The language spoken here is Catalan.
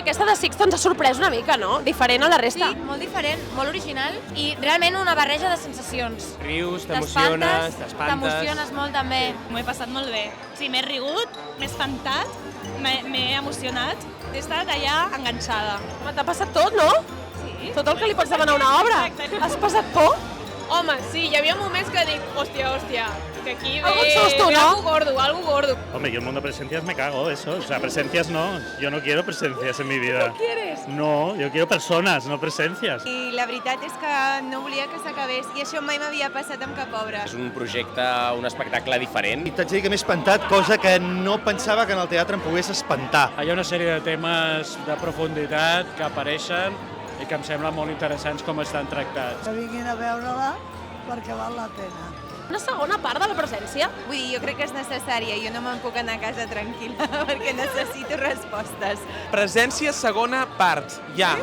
aquesta de Sixto ens ha sorprès una mica, no? Diferent a la resta. Sí, molt diferent, molt original i realment una barreja de sensacions. Rius, t'emociones, t'espantes. T'emociones molt també. M'ho he passat molt bé. Sí, m'he rigut, m'he espantat, m'he emocionat. He estat allà enganxada. Home, t'ha passat tot, no? Sí. Tot el que li pots demanar a una obra. Exacte. Has passat por? Home, sí, hi havia moments que dic, hòstia, que aquí Algún susto, ve ¿no? algo gordo. Hombre, yo en el mundo de presencias me cago eso. O sea, presencias no. Yo no quiero presencias en mi vida. ¿No quieres? No, yo quiero personas, no presencias. I la veritat és que no volia que s'acabés i això mai m'havia passat amb cap obra. És un projecte, un espectacle diferent. I t'haig de dir que m'he espantat, cosa que no pensava que en el teatre em pogués espantar. Hi ha una sèrie de temes de profunditat que apareixen i que em semblen molt interessants com estan tractats. Que vinguin a veure-la perquè val la pena. Una segona part de la presència? Vull dir, jo crec que és necessària, jo no me'n puc anar a casa tranquil·la perquè necessito respostes. Presència segona part, ja.